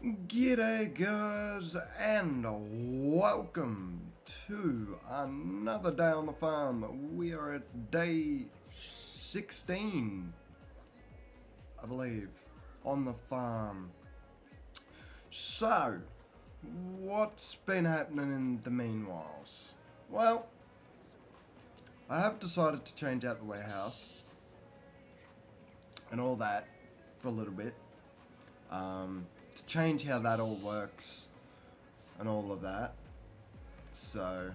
G'day guys and welcome to another day on the farm. We are at day 16, I believe, on the farm. So, what's been happening in the meanwhiles? Well, I have decided to change out the warehouse and all that for a little bit. To change how that all works and all of that. So,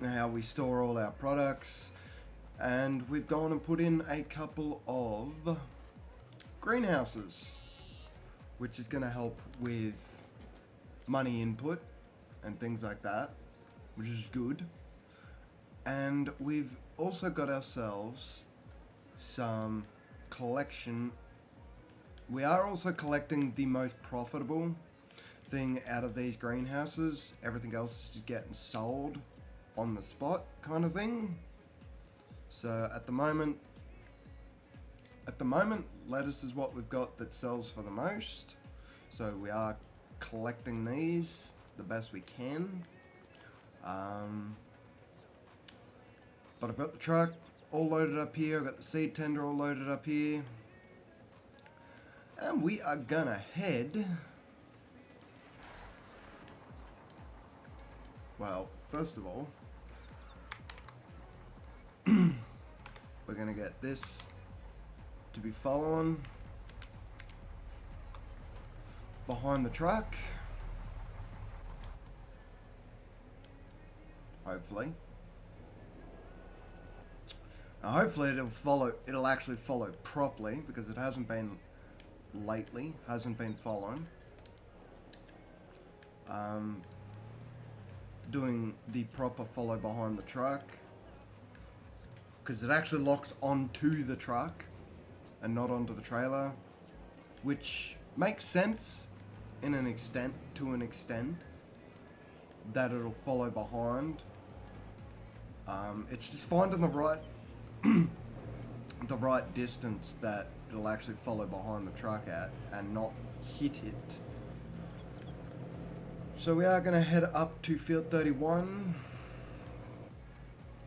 how we store all our products, and we've gone and put in a couple of greenhouses, which is going to help with money input and things like that, which is good. And we've also got ourselves some collection. We are also collecting the most profitable thing out of these greenhouses. Everything else is just getting sold on the spot kind of thing. So at the moment lettuce is what we've got that sells for the most. So we are collecting these the best we can. But I've got the truck all loaded up here. I've got the seed tender all loaded up here. And we are gonna head... Well, first of all, we're gonna get this to be following behind the truck. Hopefully. Now, hopefully it'll actually follow properly, because it hasn't been lately, hasn't been following. Doing the proper follow behind the truck, because it actually locked onto the truck and not onto the trailer, which makes sense to an extent that it'll follow behind. It's just finding the right distance that it'll actually follow behind the truck at and not hit it. So we are going to head up to field 31,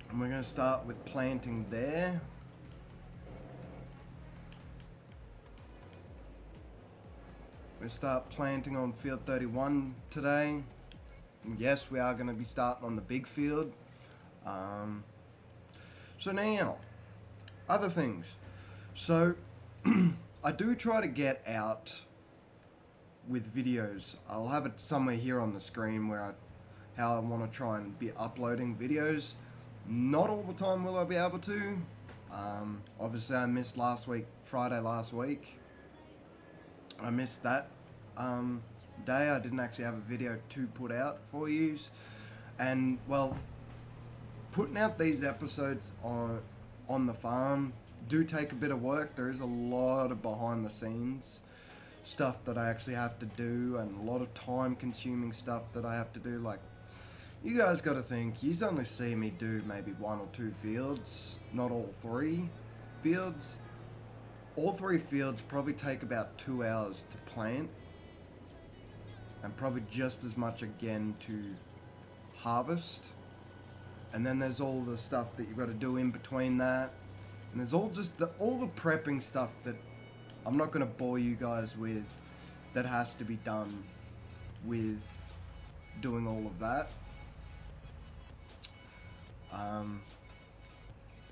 and we're going to start with planting there. We'll start planting on field 31 today. And yes, we are going to be starting on the big field. So now, other things. So, I do try to get out with videos. I'll have it somewhere here on the screen how I want to try and be uploading videos. Not all the time will I be able to. Obviously I missed Friday last week. I missed that day. I didn't actually have a video to put out for you. And well, putting out these episodes on the farm do take a bit of work. There is a lot of behind the scenes stuff that I actually have to do, and a lot of time consuming stuff that I have to do. Like, you guys got to think, you only see me do maybe 1 or 2 fields, not all 3 fields. All 3 fields probably take about 2 hours to plant, and probably just as much again to harvest. And then there's all the stuff that you've got to do in between that. And there's all the prepping stuff that I'm not going to bore you guys with, that has to be done with doing all of that.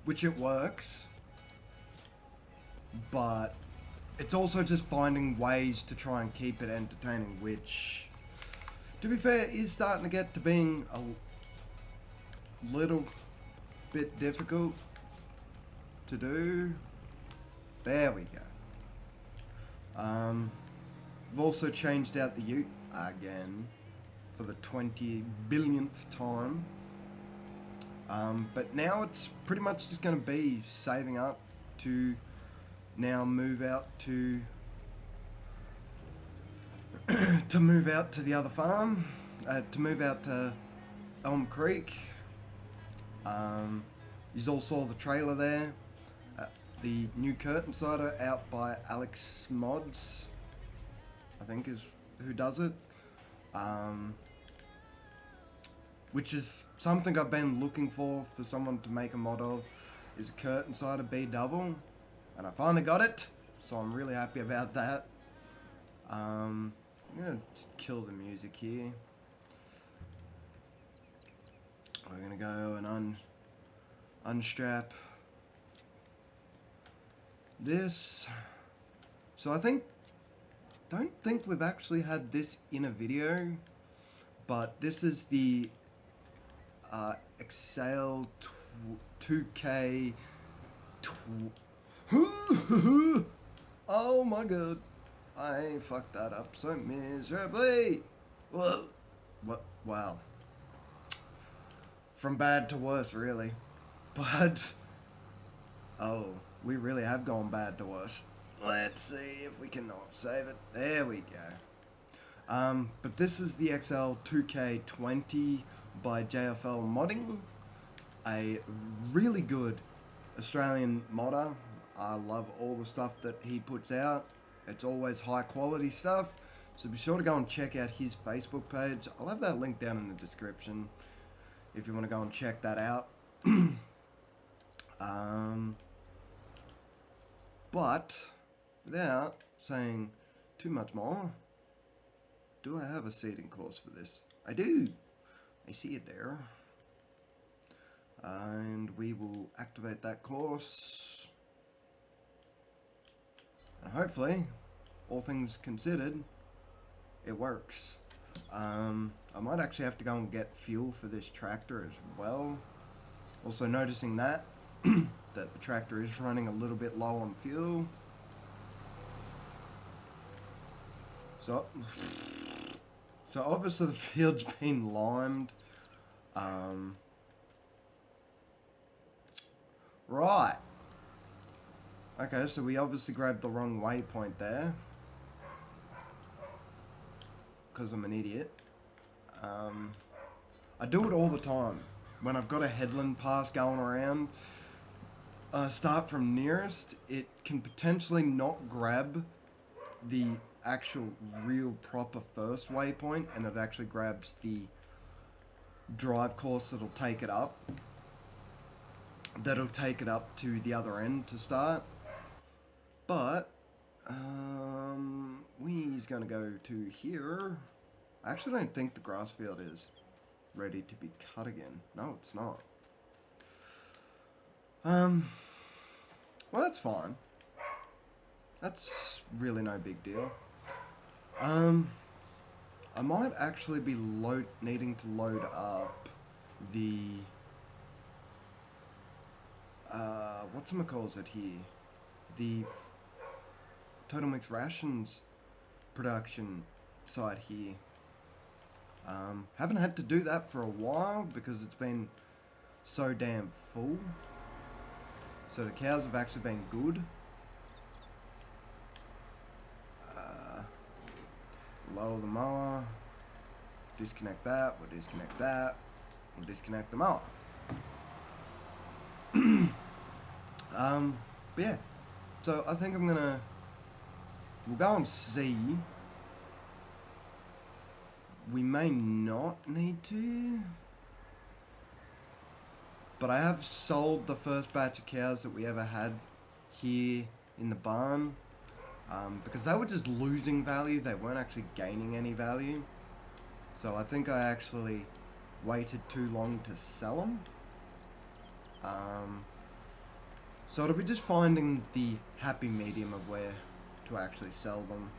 Which it works. But it's also just finding ways to try and keep it entertaining, which, to be fair, is starting to get to being a little bit difficult to do. There we go. I've also changed out the ute again for the 20 billionth time. But now it's pretty much just going to be saving up to now move out to move out to the other farm, to move out to Elm Creek. You all saw the trailer there. the new curtain cider out by Alex Mods, I think is who does it. Which is something I've been looking for someone to make a mod of, is a curtain cider B double, and I finally got it, so I'm really happy about that. I'm gonna just kill the music here. We're gonna go and unstrap this. So I don't think we've actually had this in a video, but this is the Exhale 2K. Oh my god, I fucked that up so miserably. Whoa. What? Wow. From bad to worse, really. But oh, we really have gone bad to worse. Let's see if we can not save it. There we go. But this is the XL 2K20 by JFL Modding, a really good Australian modder. I love all the stuff that he puts out. It's always high quality stuff, so be sure to go and check out his Facebook page. I'll have that link down in the description if you want to go and check that out. But without saying too much more, do I have a seeding course for this? I do. I see it there. And we will activate that course. And hopefully, all things considered, it works. I might actually have to go and get fuel for this tractor as well. Also noticing that that the tractor is running a little bit low on fuel. So obviously the field's been limed. Right. Okay, so we obviously grabbed the wrong waypoint there, because I'm an idiot. I do it all the time. When I've got a headland pass going around, start from nearest, it can potentially not grab the actual real proper first waypoint, and it actually grabs the drive course that'll take it up. That'll take it up to the other end to start. But we's gonna go to here. I actually don't think the grass field is ready to be cut again. No, it's not. Well, that's fine. That's really no big deal. I might actually be needing to load up the whatchamacalls it here? The Total Mix Rations production site here. Haven't had to do that for a while because it's been so damn full. So the cows have actually been good. Lower the mower. Disconnect that. We'll disconnect that. We'll disconnect the mower. But yeah. So I think we'll go and see. We may not need to, but I have sold the first batch of cows that we ever had here in the barn, because they were just losing value. They weren't actually gaining any value. So I think I actually waited too long to sell them. So it'll be just finding the happy medium of where to actually sell them.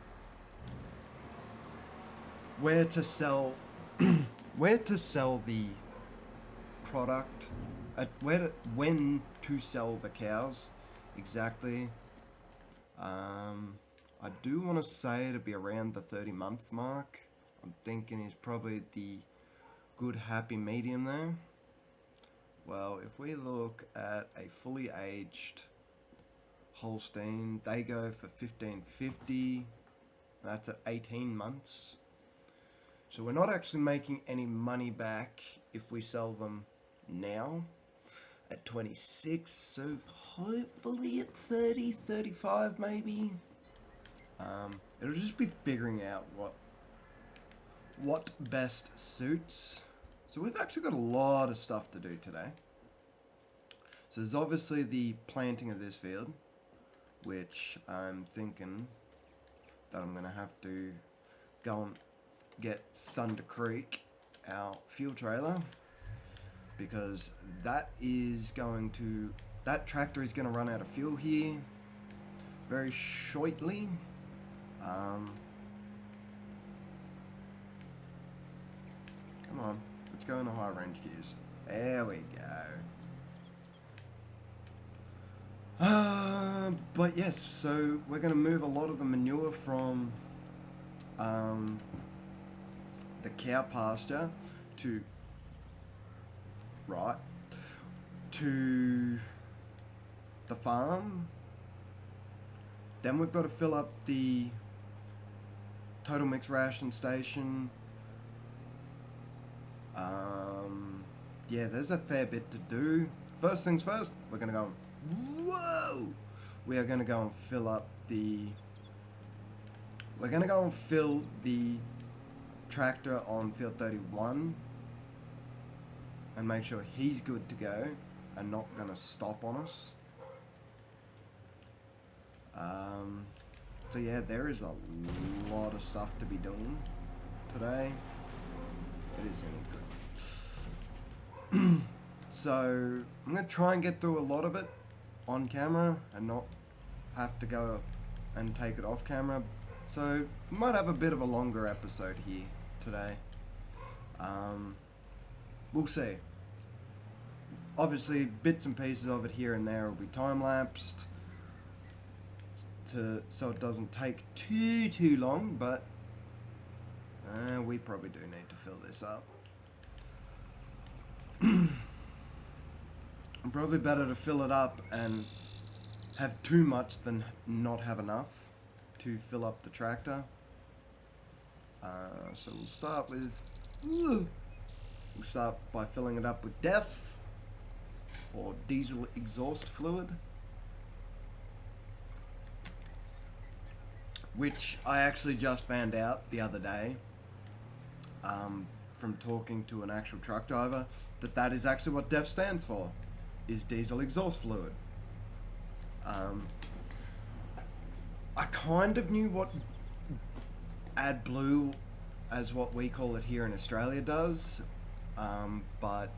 Where to sell the product, when to sell the cows, exactly. I do want to say it'll be around the 30-month mark. I'm thinking is probably the good happy medium there. Well, if we look at a fully aged Holstein, they go for $15.50. That's at 18 months. So we're not actually making any money back if we sell them now. at 26, so hopefully at 30, 35 maybe. It'll just be figuring out what best suits. So we've actually got a lot of stuff to do today. So there's obviously the planting of this field, which I'm thinking that I'm going to have to go and get Thunder Creek, our fuel trailer, because that tractor is going to run out of fuel here very shortly. Come on, let's go into high range gears. There we go. But yes, so we're going to move a lot of the manure from the cow pasture to the farm. Then we've got to fill up the total mix ration station. Yeah, there's a fair bit to do. First things first, we're gonna go. Whoa! We are gonna go and fill up the. We're gonna go and fill the tractor on field 31 and make sure he's good to go and not gonna stop on us. So yeah, there is a lot of stuff to be done today. It is any good. So I'm gonna try and get through a lot of it on camera and not have to go and take it off camera. So we might have a bit of a longer episode here today. We'll see. Obviously, bits and pieces of it here and there will be time-lapsed so it doesn't take too long, but we probably do need to fill this up. Probably better to fill it up and have too much than not have enough to fill up the tractor. So we'll start by filling it up with DEF or diesel exhaust fluid, which I actually just found out the other day from talking to an actual truck driver that is actually what DEF stands for, is diesel exhaust fluid. I kind of knew what AdBlue, as what we call it here in Australia, does, but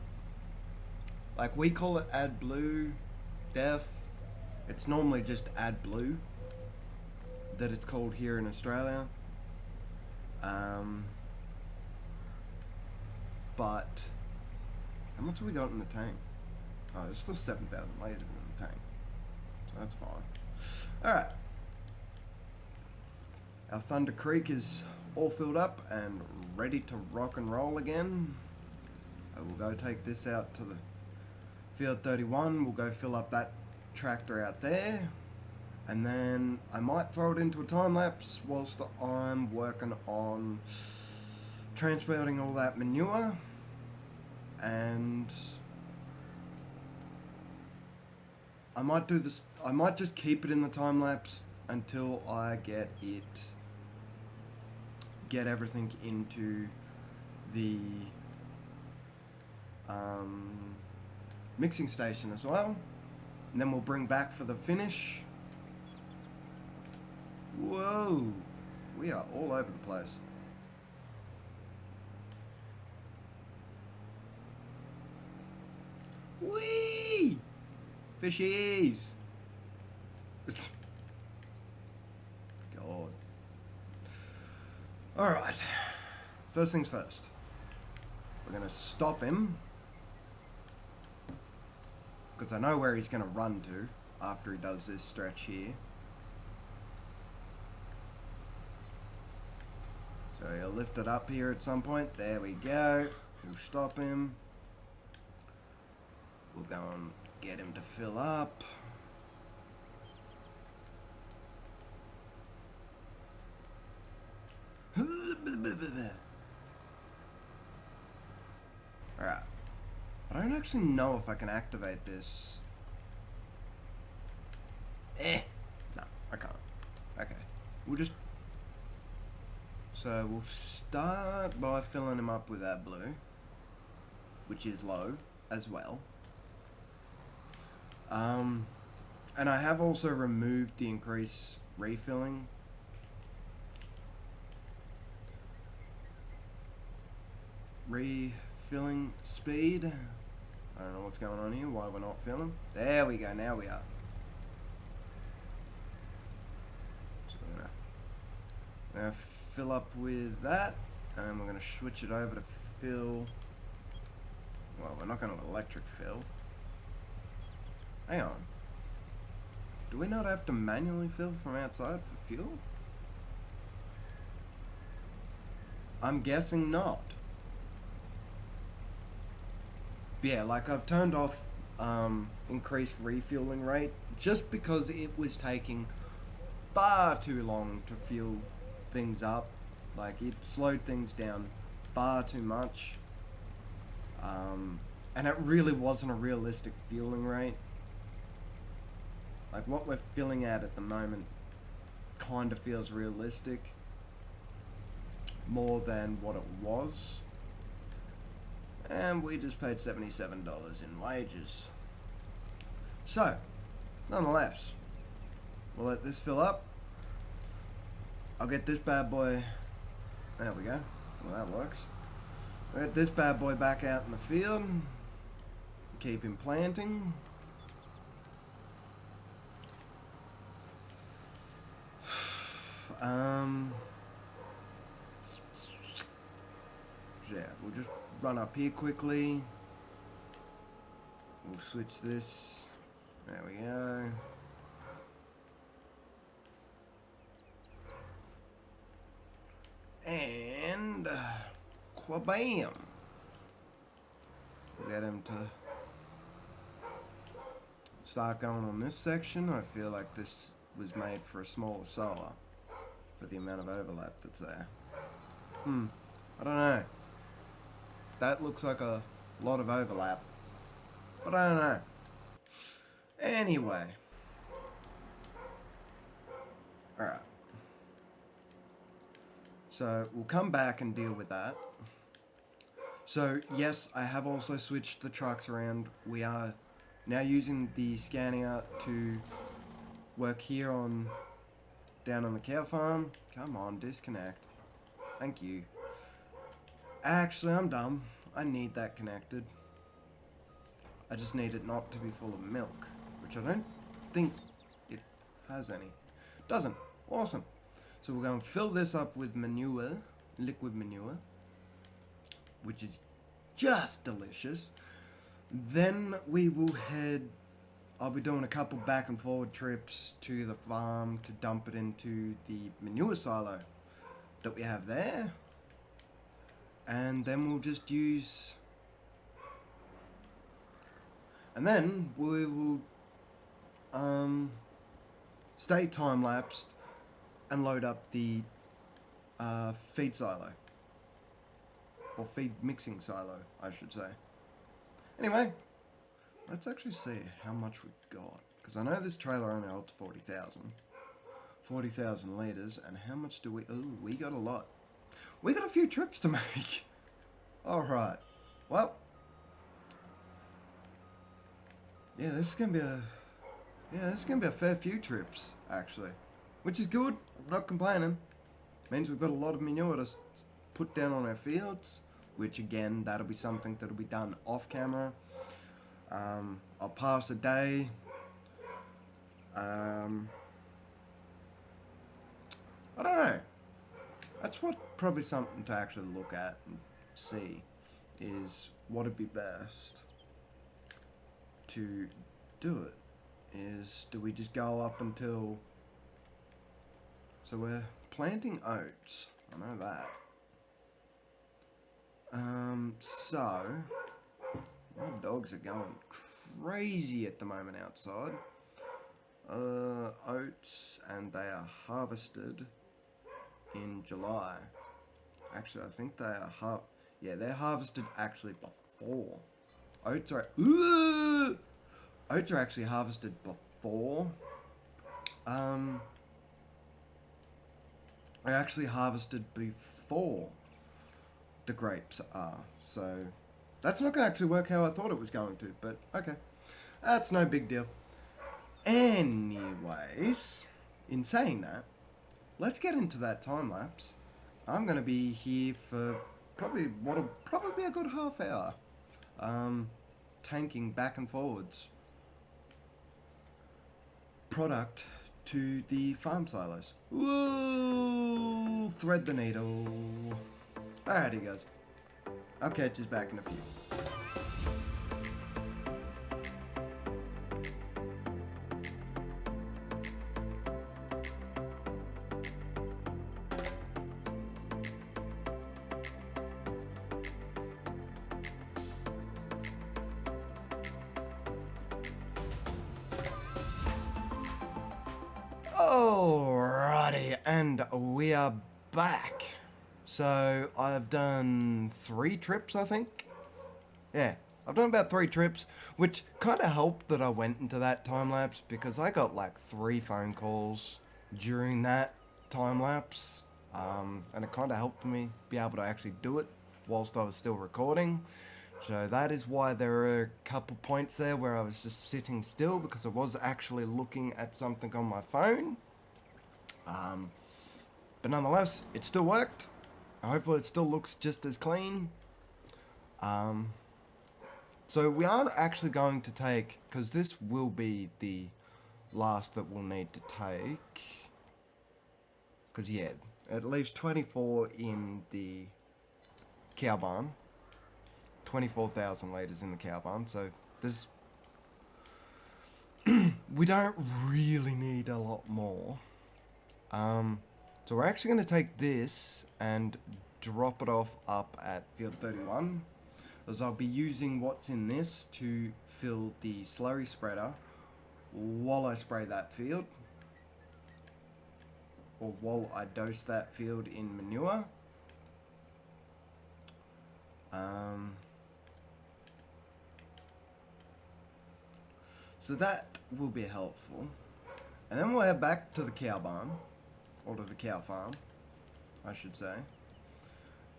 like we call it AdBlue, DEF. It's normally just AdBlue that it's called here in Australia. But how much have we got in the tank? Oh, there's still 7,000 lasers in the tank, so that's fine. Alright. Our Thunder Creek is all filled up and ready to rock and roll again. We'll go take this out to the field 31. We'll go fill up that tractor out there. And then I might throw it into a time-lapse whilst I'm working on transporting all that manure. And I might do this. I might just keep it in the time lapse until I get everything into the mixing station as well, and then we'll bring back for the finish. Whoa, we are all over the place. Whee! Fishies! God. Alright. First things first. We're going to stop him, because I know where he's going to run to after he does this stretch here. So he'll lift it up here at some point. There we go. We'll stop him. We'll go and get him to fill up. Alright. What I don't actually know if I can activate this. No, I can't. Okay. We'll just... So we'll start by filling him up with that blue, which is low as well. And I have also removed the increase refilling. Refilling speed. I don't know what's going on here, why we're not filling. There we go, now we are. So we're gonna fill up with that, and we're gonna switch it over to fill. Well, we're not gonna electric fill. Hang on. Do we not have to manually fill from outside for fuel? I'm guessing not. Yeah, like I've turned off increased refueling rate just because it was taking far too long to fuel things up. Like it slowed things down far too much. And it really wasn't a realistic fueling rate. Like what we're filling at the moment kind of feels realistic more than what it was. And we just paid $77 in wages. So, nonetheless, we'll let this fill up. I'll get this bad boy, there we go, well that works. We'll get this bad boy back out in the field. Keep him planting. Yeah, we'll just run up here quickly. We'll switch this. There we go. And quabam! We'll get him to start going on this section. I feel like this was made for a smaller solar for the amount of overlap that's there. I don't know. That looks like a lot of overlap, but I don't know. Anyway. Alright. So, we'll come back and deal with that. So, yes, I have also switched the trucks around. We are now using the Scania to work here on... down on the cow farm. Come on, disconnect. Thank you. Actually, I'm dumb. I need that connected. I just need it not to be full of milk, which I don't think it has any. Doesn't. Awesome. So we're going to fill this up with manure, liquid manure, which is just delicious. Then we will head... I'll be doing a couple back and forward trips to the farm to dump it into the manure silo that we have there. And then we'll just use... And then we will stay time-lapsed and load up the feed silo. Or feed mixing silo, I should say. Anyway, let's actually see how much we got. Because I know this trailer only holds 40,000. 40,000 litres. And how much do we... Ooh, we got a lot. We got a few trips to make. Alright. Well. Yeah, this is going to be a... Yeah, this is going to be a fair few trips, actually. Which is good. I'm not complaining. Means we've got a lot of manure to put down on our fields. Which, again, that'll be something that'll be done off camera. I'll pass a day. I don't know. That's probably something to actually look at and see, is what would be best to do it. Is, do we just go up until... So we're planting oats. I know that. So... My dogs are going crazy at the moment outside. Oats, and they are harvested in July. Actually, I think they are they're harvested actually before oats are oats are actually harvested before. Are actually harvested before the grapes are. So that's not going to actually work how I thought it was going to. But okay, that's no big deal. Anyways, in saying that, let's get into that time lapse. I'm going to be here for probably what'll probably be a good half hour. Tanking back and forwards product to the farm silos. Whoa! Thread the needle. Alrighty, guys. I'll catch you back in a few. Alrighty, and we are back. So I've done 3 trips, I think. Yeah, I've done about 3 trips, which kind of helped that I went into that time lapse because I got like 3 phone calls during that time lapse, and it kind of helped me be able to actually do it whilst I was still recording. So that is why there are a couple points there where I was just sitting still because I was actually looking at something on my phone. But nonetheless, it still worked. Hopefully it still looks just as clean. So we are actually going to take, because this will be the last that we'll need to take. Because yeah, at least 24 in the cow barn. 24,000 litres in the cow barn, so there's we don't really need a lot more. So we're actually going to take this and drop it off up at field 31, as I'll be using what's in this to fill the slurry spreader while I spray that field, or while I dose that field in manure. So that will be helpful. And then we'll head back to the cow barn, or to the cow farm, I should say.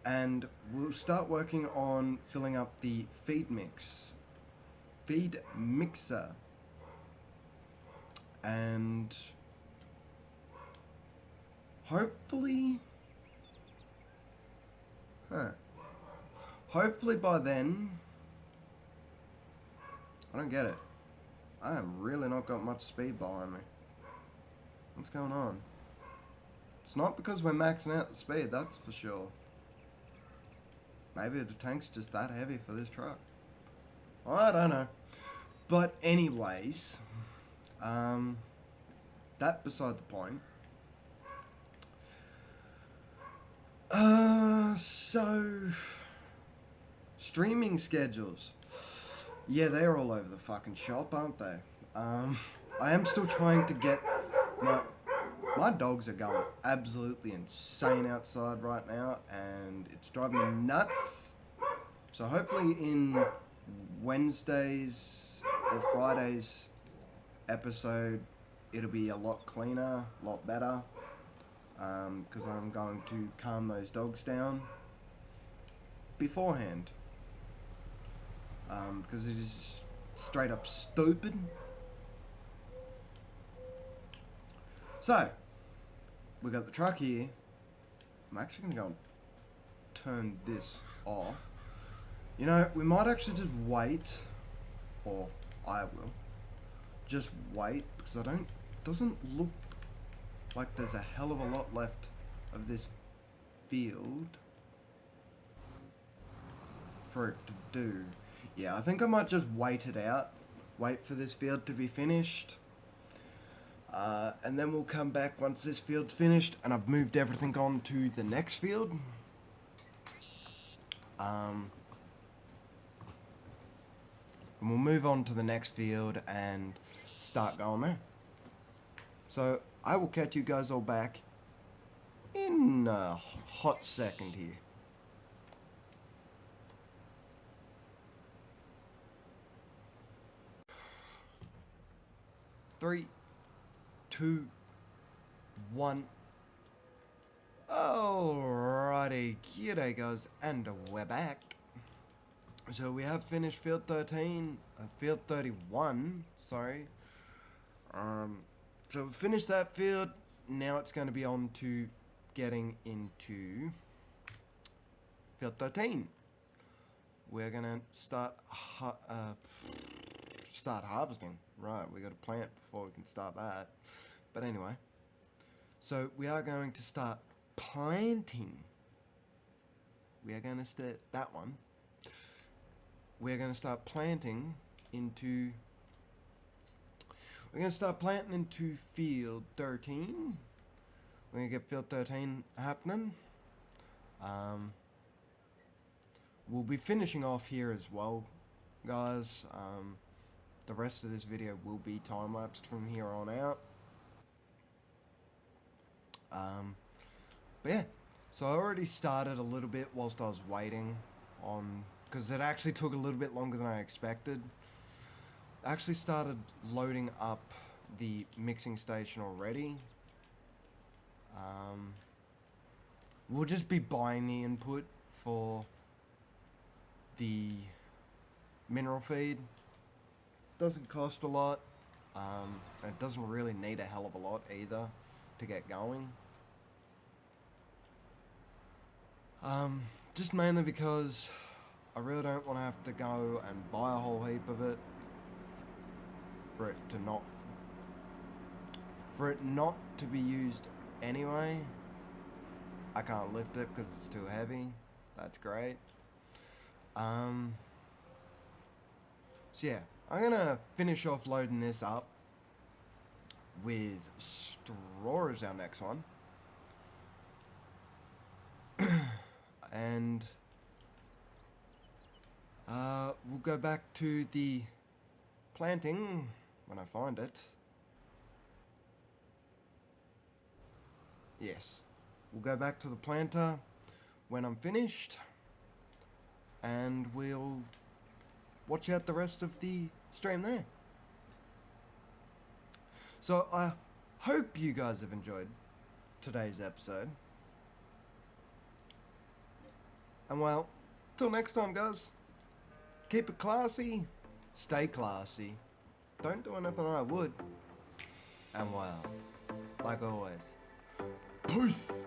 And we'll start working on filling up the feed mixer. And hopefully by then, I don't get it. I have really not got much speed behind me. What's going on? It's not because we're maxing out the speed, that's for sure. Maybe the tank's just that heavy for this truck. I don't know. But anyways, that beside the point. So streaming schedules. Yeah, they're all over the fucking shop, aren't they? I am still trying to get my dogs are going absolutely insane outside right now, and it's driving me nuts. So hopefully in Wednesday's or Friday's episode, it'll be a lot cleaner, a lot better, because I'm going to calm those dogs down beforehand. Because it is just straight up stupid. So, we got the truck here. I'm actually going to go and turn this off. You know, we might actually just wait, or I will, just wait, because doesn't look like there's a hell of a lot left of this field for it to do. Yeah, I think I might just wait it out. Wait for this field to be finished. And then we'll come back once this field's finished and I've moved everything on to the next field. And we'll move on to the next field and start going there. So I will catch you guys all back in a hot second here. 3, 2, 1. Alrighty, g'day guys, and we're back. So we have finished field 13, field 31, sorry. So we finished that field. Now it's going to be on to getting into field 13. We're going to start harvesting. Right, we got to plant before we can start that. But anyway, so we are going to start planting. We are going to start that one. We're going to start planting into. We're going to start planting into field 13. We're going to get field 13 happening. We'll be finishing off here as well, guys. The rest of this video will be time-lapsed from here on out. But yeah, so I already started a little bit whilst I was waiting on, because it actually took a little bit longer than I expected. I actually started loading up the mixing station already. We'll just be buying the input for the mineral feed. Doesn't cost a lot. It doesn't really need a hell of a lot either to get going. Just mainly because I really don't want to have to go and buy a whole heap of it for it not to be used anyway. I can't lift it because it's too heavy. That's great. So yeah, I'm gonna finish off loading this up with straw as our next one. And we'll go back to the planting when I find it. Yes, we'll go back to the planter when I'm finished, and we'll watch out the rest of the stream there. So I hope you guys have enjoyed today's episode. And well, till next time, guys, keep it classy, stay classy, don't do anything I would, and well, like always, peace!